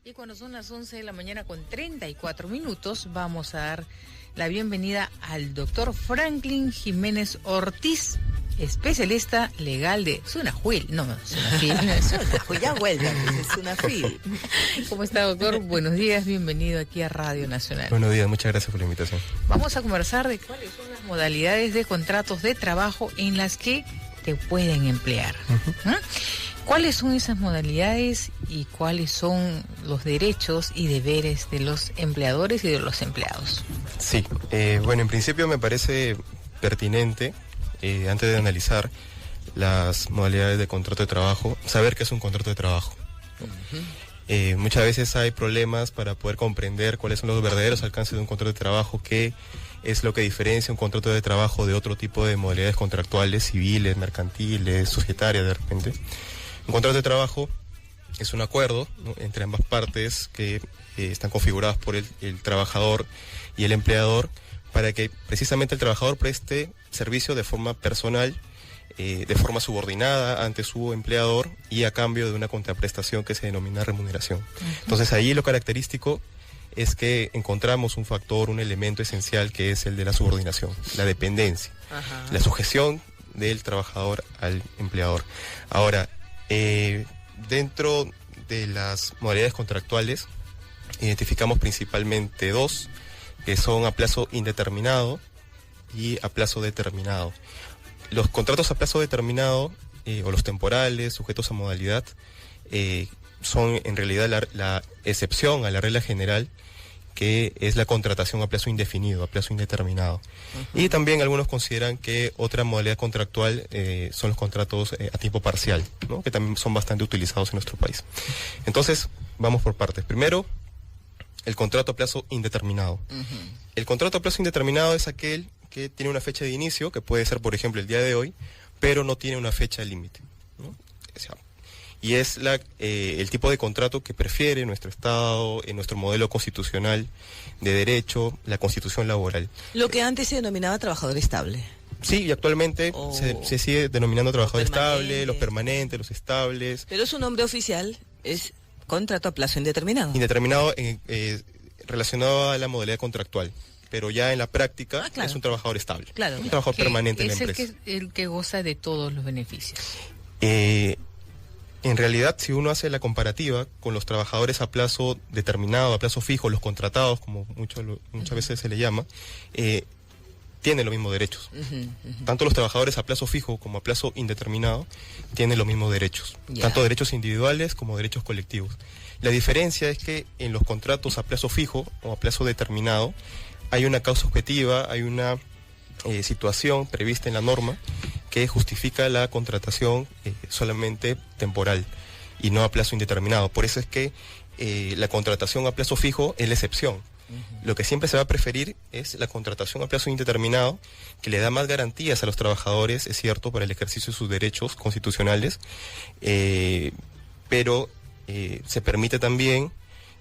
Y cuando son las 11 de la mañana con 34 minutos, vamos a dar la bienvenida al doctor Franklin Jiménez Ortiz, especialista legal de Sunajuil. No, Sunafil. Sunajuil, ya vuelve, es Sunafil. ¿Cómo está, doctor? Buenos días, bienvenido aquí a Radio Nacional. Buenos días, muchas gracias por la invitación. Vamos a conversar de cuáles son las modalidades de contratos de trabajo en las que te pueden emplear. ¿Ah? ¿Cuáles son esas modalidades y cuáles son los derechos y deberes de los empleadores y de los empleados? Sí, bueno, en principio me parece pertinente, antes de analizar las modalidades de contrato de trabajo, saber qué es un contrato de trabajo. Muchas veces hay problemas para poder comprender cuáles son los verdaderos alcances de un contrato de trabajo, qué es lo que diferencia un contrato de trabajo de otro tipo de modalidades contractuales, civiles, mercantiles, societarias de repente. Un contrato de trabajo es un acuerdo, ¿no?, entre ambas partes que están configuradas por el trabajador y el empleador para que precisamente el trabajador preste servicio de forma personal, de forma subordinada ante su empleador y a cambio de una contraprestación que se denomina remuneración. Entonces ahí lo característico es que encontramos un factor, un elemento esencial que es el de la subordinación, la dependencia, la sujeción del trabajador al empleador. Ahora, dentro de las modalidades contractuales identificamos principalmente dos, que son a plazo indeterminado y a plazo determinado. Los contratos a plazo determinado o los temporales, sujetos a modalidad, son en realidad la excepción a la regla general, que es la contratación a plazo indefinido, a plazo indeterminado. Y también algunos consideran que otra modalidad contractual son los contratos a tiempo parcial, ¿no?, que también son bastante utilizados en nuestro país. Entonces, vamos por partes. Primero, el contrato a plazo indeterminado. El contrato a plazo indeterminado es aquel que tiene una fecha de inicio, que puede ser, por ejemplo, el día de hoy, pero no tiene una fecha límite, ¿no? O sea, y es el tipo de contrato que prefiere nuestro Estado, en nuestro modelo constitucional de derecho, la Constitución laboral. Lo que antes se denominaba trabajador estable. Sí, y actualmente se sigue denominando trabajador estable, los permanentes, los estables. Pero su nombre oficial es contrato a plazo indeterminado. Indeterminado relacionado a la modalidad contractual, pero ya en la práctica es un trabajador estable, un trabajador permanente en la empresa. Es el que goza de todos los beneficios. En realidad, si uno hace la comparativa con los trabajadores a plazo determinado, a plazo fijo, los contratados, como muchas veces se le llama, tienen los mismos derechos. Tanto los trabajadores a plazo fijo como a plazo indeterminado tienen los mismos derechos, tanto derechos individuales como derechos colectivos. La diferencia es que en los contratos a plazo fijo o a plazo determinado hay una causa objetiva, hay una situación prevista en la norma que justifica la contratación solamente temporal y no a plazo indeterminado. Por eso es que la contratación a plazo fijo es la excepción. Lo que siempre se va a preferir es la contratación a plazo indeterminado, que le da más garantías a los trabajadores, es cierto, para el ejercicio de sus derechos constitucionales, pero se permite también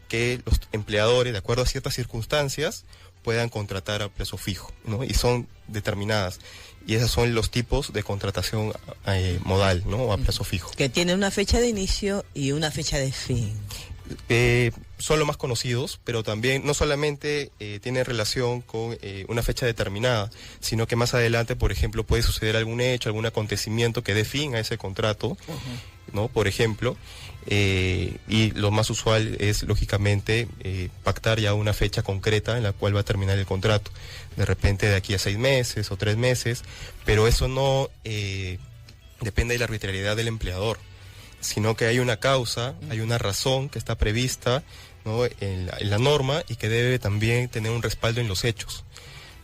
que los empleadores, de acuerdo a ciertas circunstancias, puedan contratar a plazo fijo, ¿no? Y son determinadas. Y esos son los tipos de contratación modal, ¿no?, o a plazo fijo. Que tiene una fecha de inicio y una fecha de fin. Son los más conocidos, pero también no solamente tiene relación con una fecha determinada, sino que más adelante, por ejemplo, puede suceder algún hecho, algún acontecimiento que dé fin a ese contrato, ¿no?, por ejemplo, y lo más usual es, lógicamente, pactar ya una fecha concreta en la cual va a terminar el contrato, de repente de aquí a 6 meses o 3 meses, pero eso no depende de la arbitrariedad del empleador, sino que hay una causa, hay una razón que está prevista, ¿no?, en la norma, y que debe también tener un respaldo en los hechos,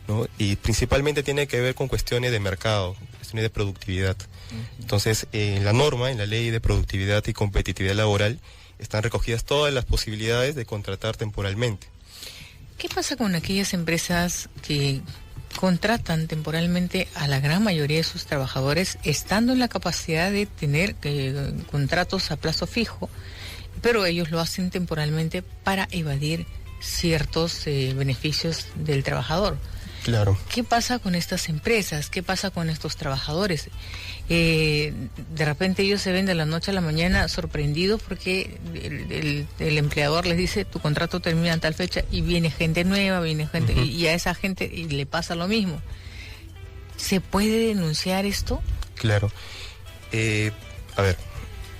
¿no? Y principalmente tiene que ver con cuestiones de mercado, cuestiones de productividad. Entonces, en la norma, en la ley de productividad y competitividad laboral, están recogidas todas las posibilidades de contratar temporalmente. ¿Qué pasa con aquellas empresas que contratan temporalmente a la gran mayoría de sus trabajadores, estando en la capacidad de tener contratos a plazo fijo, pero ellos lo hacen temporalmente para evadir ciertos beneficios del trabajador? Claro. ¿Qué pasa con estas empresas? ¿Qué pasa con estos trabajadores? De repente ellos se ven de la noche a la mañana sorprendidos porque el empleador les dice tu contrato termina en tal fecha y viene gente nueva, viene gente, y a esa gente le pasa lo mismo. ¿Se puede denunciar esto? Claro. A ver,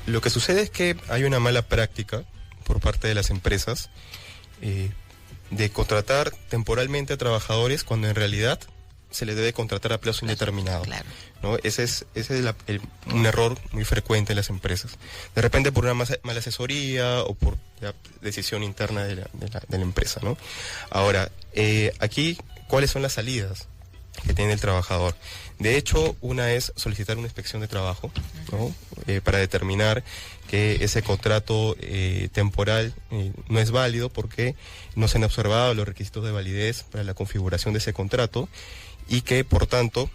lo que sucede es que hay una mala práctica por parte de las empresas de contratar temporalmente a trabajadores cuando en realidad se les debe contratar a plazo indeterminado. Claro. ¿No? Ese es un error muy frecuente en las empresas. De repente por una mala asesoría o por la decisión interna de la empresa, ¿no? Ahora, aquí, ¿cuáles son las salidas que tiene el trabajador? De hecho, una es solicitar una inspección de trabajo, ¿no? Para determinar que ese contrato temporal no es válido porque no se han observado los requisitos de validez para la configuración de ese contrato y que, por tanto,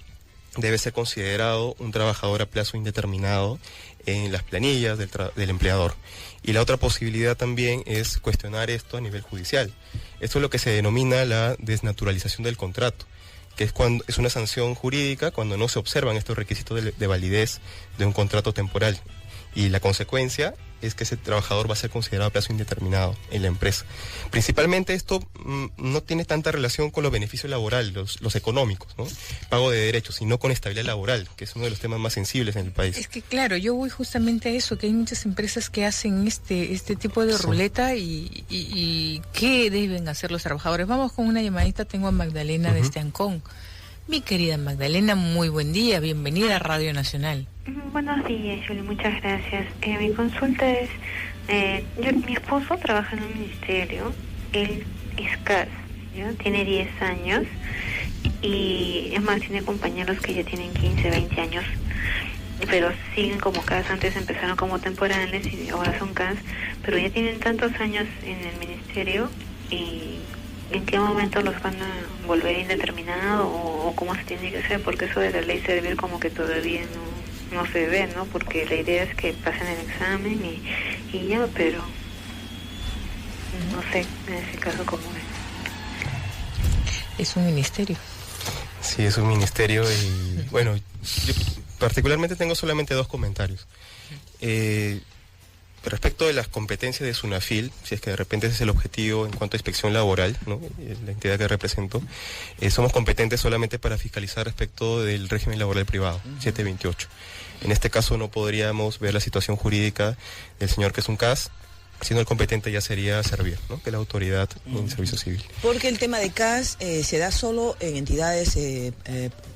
debe ser considerado un trabajador a plazo indeterminado en las planillas del empleador. Y la otra posibilidad también es cuestionar esto a nivel judicial. Esto es lo que se denomina la desnaturalización del contrato, que es una sanción jurídica cuando no se observan estos requisitos de validez de un contrato temporal. Y la consecuencia es que ese trabajador va a ser considerado a plazo indeterminado en la empresa. Principalmente esto no tiene tanta relación con los beneficios laborales, los económicos, ¿no? Pago de derechos, sino con estabilidad laboral, que es uno de los temas más sensibles en el país. Es que claro, yo voy justamente a eso, que hay muchas empresas que hacen este tipo de ruleta y ¿qué deben hacer los trabajadores? Vamos con una llamadita, tengo a Magdalena desde Ancón. Mi querida Magdalena, muy buen día, bienvenida a Radio Nacional. Buenos días, Julie, muchas gracias. Mi consulta es, mi esposo trabaja en un ministerio, él es CAS, ¿ya? Tiene 10 años y es más, tiene compañeros que ya tienen 15, 20 años, pero siguen como CAS. Antes empezaron como temporales y ahora son CAS, pero ya tienen tantos años en el ministerio y ¿en qué momento los van a volver indeterminado o cómo se tiene que hacer? Porque eso de la ley servir como que todavía no se ve, ¿no? Porque la idea es que pasen el examen y ya, pero no sé en ese caso cómo es. Es un ministerio. Sí, es un ministerio y bueno, yo particularmente tengo solamente 2 comentarios. Respecto de las competencias de SUNAFIL, si es que de repente ese es el objetivo en cuanto a inspección laboral, ¿no? La entidad que represento, somos competentes solamente para fiscalizar respecto del régimen laboral privado, 728. En este caso no podríamos ver la situación jurídica del señor que es un CAS, siendo el competente ya sería Servir, ¿no? Que es la autoridad en servicio civil. Porque el tema de CAS se da solo en entidades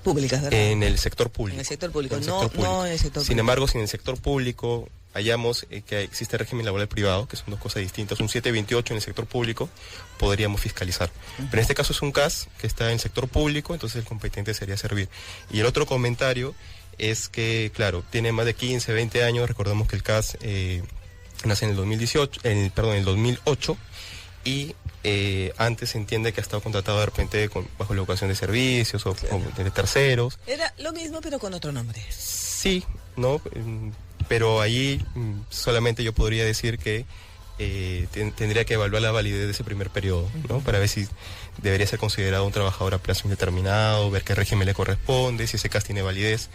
públicas, ¿verdad? En el sector público. En el sector público, no en el sector privado. Sin embargo, si en el sector público hallamos que existe régimen laboral privado, que son 2 cosas distintas, un 728 en el sector público, podríamos fiscalizar. Pero en este caso es un CAS que está en el sector público, entonces el competente sería Servir. Y el otro comentario es que, claro, tiene más de 15, 20 años, recordemos que el CAS nace en el 2008, y antes se entiende que ha estado contratado de repente bajo la vocación de servicios o de terceros. Era lo mismo pero con otro nombre. Sí, ¿no? Pero ahí solamente yo podría decir que tendría que evaluar la validez de ese primer periodo, ¿no? Para ver si debería ser considerado un trabajador a plazo indeterminado, ver qué régimen le corresponde, si ese CAS tiene validez,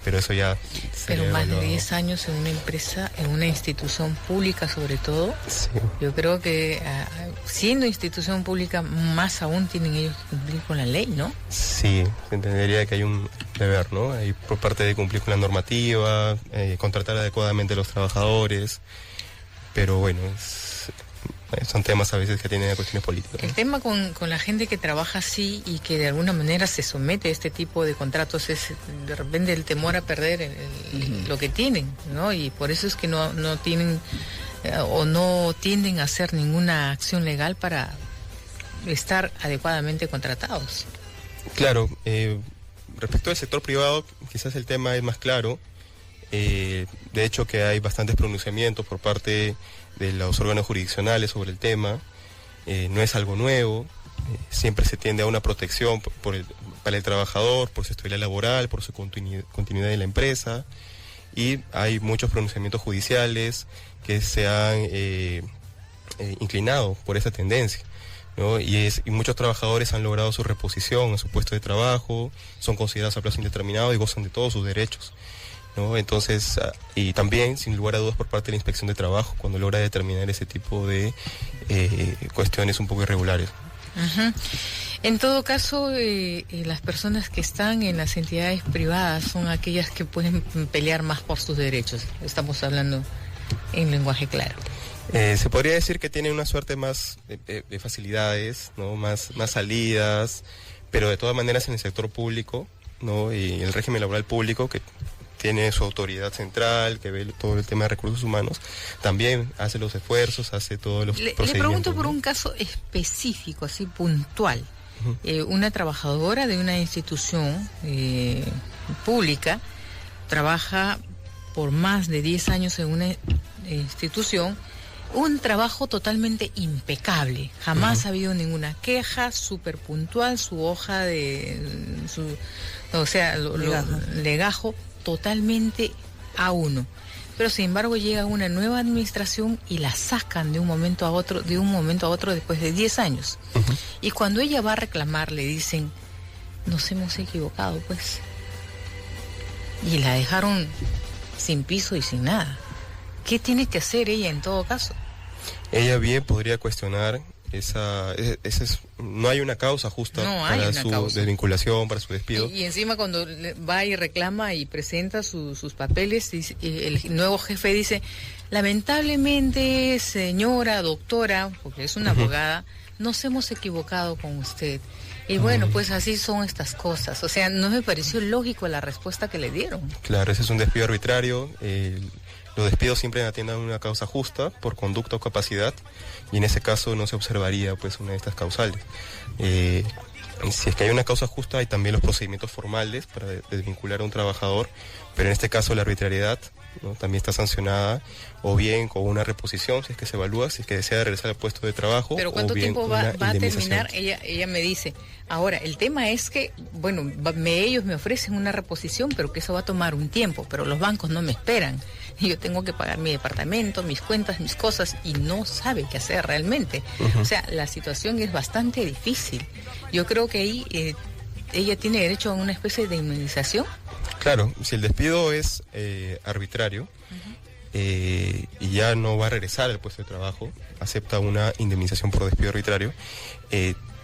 pero eso ya sería Pero más evaluado. de 10 años en una empresa, en una institución pública sobre todo, Sí. yo creo que siendo institución pública más aún tienen ellos que cumplir con la ley, ¿no? Sí, se entendería que hay un deber, ¿no? Hay por parte de cumplir con la normativa, contratar adecuadamente a los trabajadores, pero bueno, son temas a veces que tienen cuestiones políticas, ¿no? El tema con la gente que trabaja así y que de alguna manera se somete a este tipo de contratos es de repente el temor a perder lo que tienen, ¿no? Y por eso es que no tienen o no tienden a hacer ninguna acción legal para estar adecuadamente contratados. Claro, respecto al sector privado, quizás el tema es más claro. De hecho que hay bastantes pronunciamientos por parte de los órganos jurisdiccionales sobre el tema. No es algo nuevo, siempre se tiende a una protección para el trabajador, por su estabilidad laboral, por su continuidad en la empresa, y hay muchos pronunciamientos judiciales que se han inclinado por esa tendencia, ¿no? Y muchos trabajadores han logrado su reposición a su puesto de trabajo, son considerados a plazo indeterminado y gozan de todos sus derechos, ¿no? Entonces, y también, sin lugar a dudas, por parte de la Inspección de Trabajo, cuando logra determinar ese tipo de cuestiones un poco irregulares. Uh-huh. En todo caso, las personas que están en las entidades privadas son aquellas que pueden pelear más por sus derechos. Estamos hablando en lenguaje claro. Se podría decir que tienen una suerte más de facilidades, ¿no? Más salidas, pero de todas maneras en el sector público, ¿no? Y el régimen laboral público, que tiene su autoridad central, que ve todo el tema de recursos humanos, también hace los esfuerzos, hace todos los procedimientos. Le pregunto por un caso específico, así puntual. Una trabajadora de una institución pública trabaja por más de 10 años en una institución, un trabajo totalmente impecable, jamás ha habido ninguna queja, súper puntual, su hoja de legajo totalmente A1, pero sin embargo llega una nueva administración y la sacan de un momento a otro después de 10 años. Y cuando ella va a reclamar le dicen, nos hemos equivocado pues, y la dejaron sin piso y sin nada. ¿Qué tiene que hacer ella en todo caso? Ella bien podría cuestionar no hay una causa justa para su desvinculación, para su despido. Y encima cuando va y reclama y presenta sus papeles, el nuevo jefe dice, lamentablemente, señora doctora, porque es una abogada, nos hemos equivocado con usted. Y bueno, pues así son estas cosas. O sea, no me pareció lógico la respuesta que le dieron. Claro, ese es un despido arbitrario. Los despidos siempre atiendan una causa justa por conducta o capacidad, y en ese caso no se observaría pues una de estas causales. Si es que hay una causa justa, hay también los procedimientos formales para desvincular a un trabajador, pero en este caso la arbitrariedad, ¿no? También está sancionada, o bien con una reposición, si es que se evalúa, si es que desea regresar al puesto de trabajo. ¿Pero cuánto tiempo va a terminar? Ella me dice, ahora, el tema es que, bueno, ellos me ofrecen una reposición, pero que eso va a tomar un tiempo, pero los bancos no me esperan. Y yo tengo que pagar mi departamento, mis cuentas, mis cosas, y no sabe qué hacer realmente. O sea, la situación es bastante difícil. Yo creo que ahí ella tiene derecho a una especie de indemnización. Claro, si el despido es arbitrario y ya no va a regresar al puesto de trabajo, acepta una indemnización por despido arbitrario.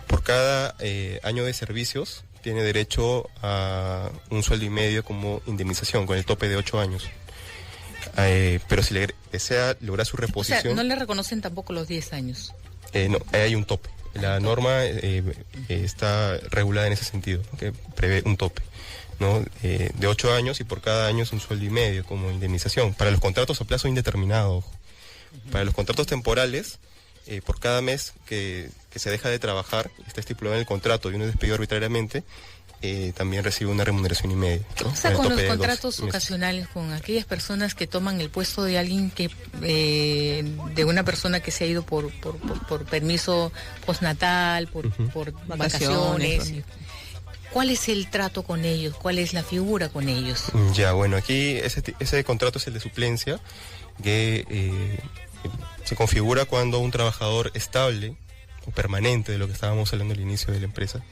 Por cada año de servicios tiene derecho a un sueldo y medio como indemnización, con el tope de 8 años. Pero si le desea lograr su reposición... O sea, no le reconocen tampoco los 10 años. No, hay un tope. La norma está regulada en ese sentido, que prevé un tope, ¿no? De 8 años, y por cada año es un sueldo y medio como indemnización. Para los contratos a plazo indeterminado, ojo. Para los contratos temporales, por cada mes que se deja de trabajar, está estipulado en el contrato y uno es despedido arbitrariamente, también recibe una remuneración y media, ¿no? ¿Qué pasa con los contratos ocasionales, con aquellas personas que toman el puesto de alguien que de una persona que se ha ido por permiso postnatal, por vacaciones? ¿Cuál es el trato con ellos? ¿Cuál es la figura con ellos? Ya, bueno, aquí ese contrato es el de suplencia, que se configura cuando un trabajador estable o permanente, de lo que estábamos hablando al inicio de la empresa,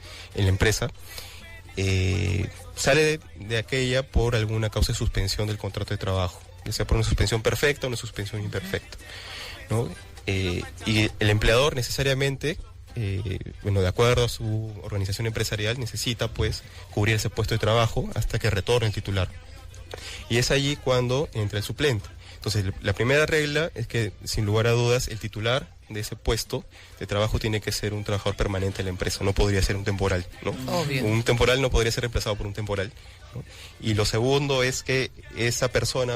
sale de aquella por alguna causa de suspensión del contrato de trabajo, ya sea por una suspensión perfecta o una suspensión imperfecta, ¿no? Y el empleador necesariamente, de acuerdo a su organización empresarial, necesita pues cubrir ese puesto de trabajo hasta que retorne el titular. Y es allí cuando entra el suplente. Entonces, la primera regla es que, sin lugar a dudas, el titular de ese puesto de trabajo tiene que ser un trabajador permanente en la empresa, no podría ser un temporal, ¿no? Obvio. Un temporal no podría ser reemplazado por un temporal, ¿no? Y lo segundo es que esa persona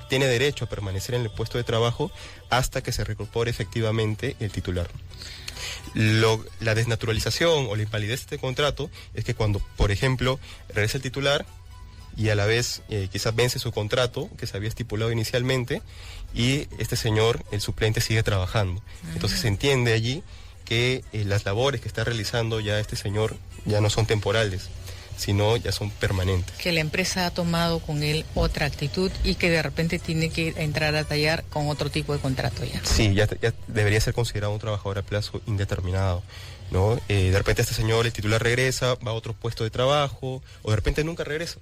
tiene derecho a permanecer en el puesto de trabajo hasta que se reincorpore efectivamente el titular. La desnaturalización o la invalidez de este contrato es que cuando, por ejemplo, regresa el titular y a la vez quizás vence su contrato que se había estipulado inicialmente, y este señor, el suplente, sigue trabajando. Entonces se entiende allí que las labores que está realizando ya este señor ya no son temporales, sino ya son permanentes. Que la empresa ha tomado con él otra actitud y que de repente tiene que entrar a tallar con otro tipo de contrato ya. Sí, ya debería ser considerado un trabajador a plazo indeterminado, ¿no? De repente este señor, el titular regresa, va a otro puesto de trabajo, o de repente nunca regresa,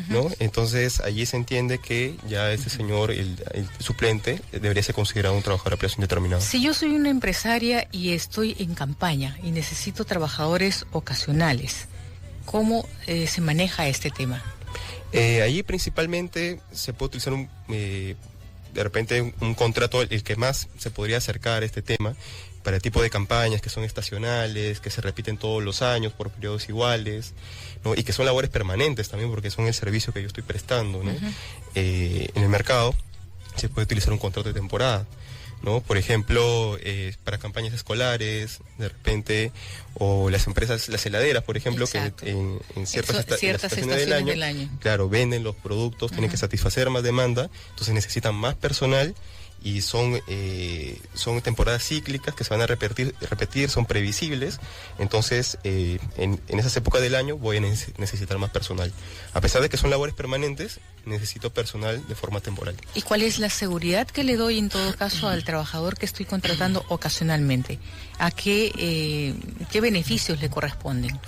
¿no? Entonces allí se entiende que ya este señor, el suplente, debería ser considerado un trabajador a plazo indeterminado. Si yo soy una empresaria y estoy en campaña y necesito trabajadores ocasionales, ¿cómo se maneja este tema? Allí principalmente se puede utilizar de repente un contrato, el que más se podría acercar a este tema, para el tipo de campañas que son estacionales, que se repiten todos los años por periodos iguales, ¿no? Y que son labores permanentes también, porque son el servicio que yo estoy prestando, ¿no? En el mercado se puede utilizar un contrato de temporada, ¿no? Por ejemplo, para campañas escolares, de repente, o las empresas, las heladeras, por ejemplo, Exacto. que en ciertas estaciones del año, claro, venden los productos, tienen que satisfacer más demanda, entonces necesitan más personal, y son temporadas cíclicas que se van a repetir, son previsibles, entonces en esas épocas del año voy a necesitar más personal. A pesar de que son labores permanentes, necesito personal de forma temporal. ¿Y cuál es la seguridad que le doy en todo caso al trabajador que estoy contratando ocasionalmente? ¿A qué beneficios le corresponden?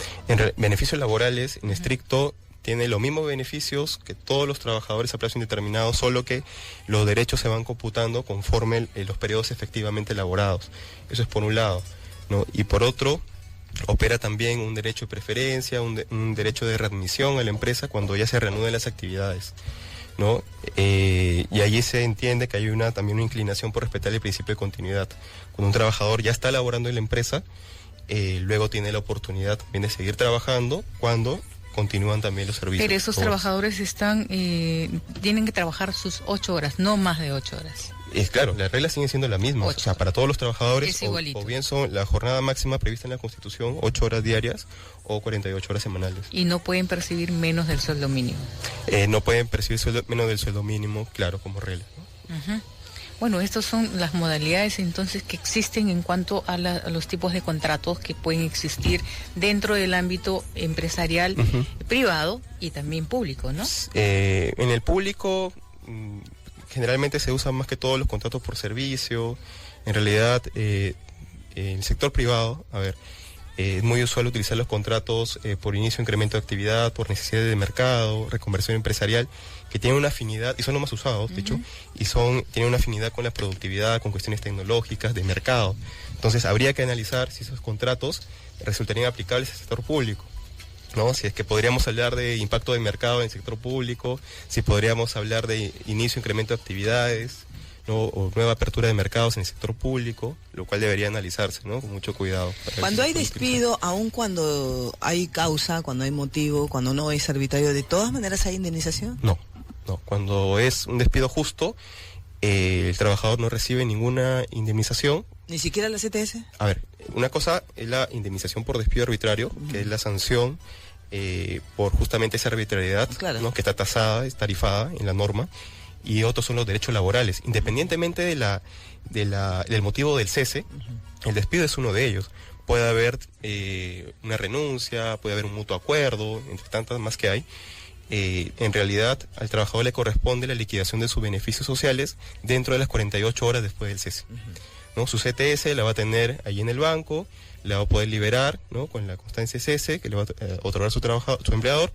Beneficios laborales, en estricto, tiene los mismos beneficios que todos los trabajadores a plazo indeterminado, solo que los derechos se van computando conforme los periodos efectivamente elaborados. Eso es por un lado, ¿no? Y por otro, opera también un derecho de preferencia, un derecho de readmisión a la empresa cuando ya se reanuden las actividades, ¿no? Y allí se entiende que hay también una inclinación por respetar el principio de continuidad. Cuando un trabajador ya está laborando en la empresa, luego tiene la oportunidad también de seguir trabajando cuando continúan también los servicios. Pero esos trabajadores tienen que trabajar sus 8 horas, no más de 8 horas. Claro, las reglas siguen siendo las mismas. 8. O sea, para todos los trabajadores, o bien son la jornada máxima prevista en la Constitución, 8 horas diarias o 48 horas semanales. Y no pueden percibir menos del sueldo mínimo. No pueden percibir menos del sueldo mínimo, claro, como regla, ¿no? Bueno, estas son las modalidades entonces que existen en cuanto a los tipos de contratos que pueden existir dentro del ámbito empresarial, privado y también público, ¿no? En el público generalmente se usan más que todos los contratos por servicio. En realidad, en el sector privado, es muy usual utilizar los contratos por inicio, incremento de actividad, por necesidades de mercado, reconversión empresarial, que tienen una afinidad, y son los más usados, de hecho, y tienen una afinidad con la productividad, con cuestiones tecnológicas, de mercado. Entonces, habría que analizar si esos contratos resultarían aplicables al sector público, ¿no? Si es que podríamos hablar de impacto de mercado en el sector público, si podríamos hablar de inicio, incremento de actividades, ¿no? O nueva apertura de mercados en el sector público, lo cual debería analizarse, ¿no? Con mucho cuidado. Cuando hay despido, aun cuando hay causa, cuando hay motivo, cuando no es arbitrario, ¿de todas maneras hay indemnización? No. Cuando es un despido justo, el trabajador no recibe ninguna indemnización. ¿Ni siquiera la CTS? Una cosa es la indemnización por despido arbitrario, que es la sanción por justamente esa arbitrariedad, claro, ¿no? Que está tasada, es tarifada en la norma. Y otros son los derechos laborales. Independientemente del motivo del cese, el despido es uno de ellos. Puede haber una renuncia, puede haber un mutuo acuerdo, entre tantas más que hay. En realidad, al trabajador le corresponde la liquidación de sus beneficios sociales dentro de las 48 horas después del cese, ¿no? Su CTS la va a tener allí en el banco, la va a poder liberar, ¿no? Con la constancia de cese que le va a otorgar su empleador,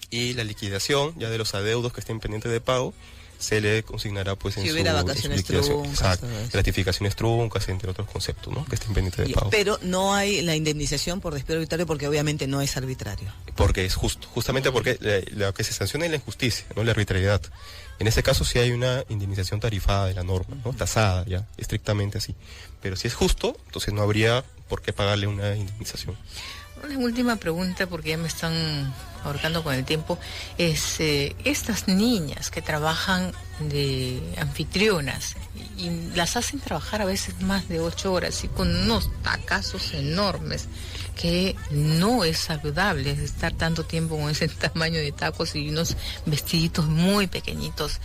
y la liquidación ya de los adeudos que estén pendientes de pago se le consignará pues en hubiera vacaciones truncas, exacto, gratificaciones truncas, entre otros conceptos, ¿no? Que estén pendientes de pago. Pero no hay la indemnización por despido arbitrario porque obviamente no es arbitrario. Porque es justo, justamente porque lo que se sanciona es la injusticia, no la arbitrariedad. En ese caso sí hay una indemnización tarifada de la norma, ¿no? Tasada ya, estrictamente así. Pero si es justo, entonces no habría por qué pagarle una indemnización. Una última pregunta, porque ya me están ahorcando con el tiempo, es estas niñas que trabajan de anfitrionas y las hacen trabajar a veces más de 8 horas y con unos tacazos enormes, que no es saludable estar tanto tiempo con ese tamaño de tacos y unos vestiditos muy pequeñitos,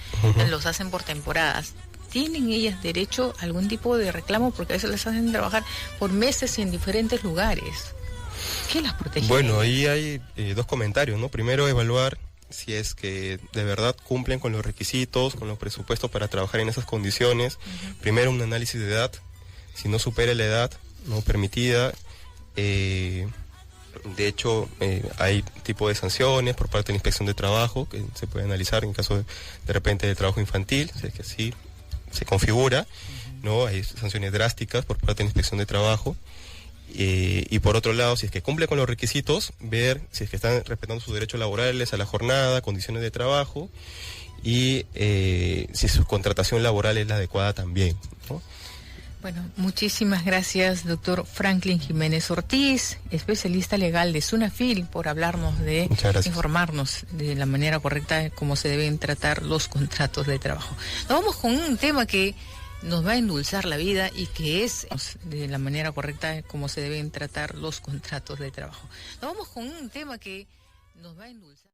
los hacen por temporadas. ¿Tienen ellas derecho a algún tipo de reclamo? Porque a veces las hacen trabajar por meses y en diferentes lugares. qué las protege? Bueno, ahí hay dos comentarios, ¿no? Primero, evaluar si es que de verdad cumplen con los requisitos, con los presupuestos para trabajar en esas condiciones. Primero, un análisis de edad. Si no supera la edad no permitida, de hecho, hay tipo de sanciones por parte de la Inspección de Trabajo que se puede analizar en caso de repente de trabajo infantil, si es que así se configura, ¿no? Hay sanciones drásticas por parte de la Inspección de Trabajo. Y por otro lado, si es que cumple con los requisitos, ver si es que están respetando sus derechos laborales a la jornada, condiciones de trabajo y si su contratación laboral es la adecuada también, ¿no? Bueno, muchísimas gracias, doctor Franklin Jiménez Ortiz, especialista legal de SUNAFIL, por hablarnos informarnos de la manera correcta de cómo se deben tratar los contratos de trabajo. Nos vamos con un tema que nos va a endulzar la vida y que es de la manera correcta de cómo se deben tratar los contratos de trabajo. Nos vamos con un tema que nos va a endulzar.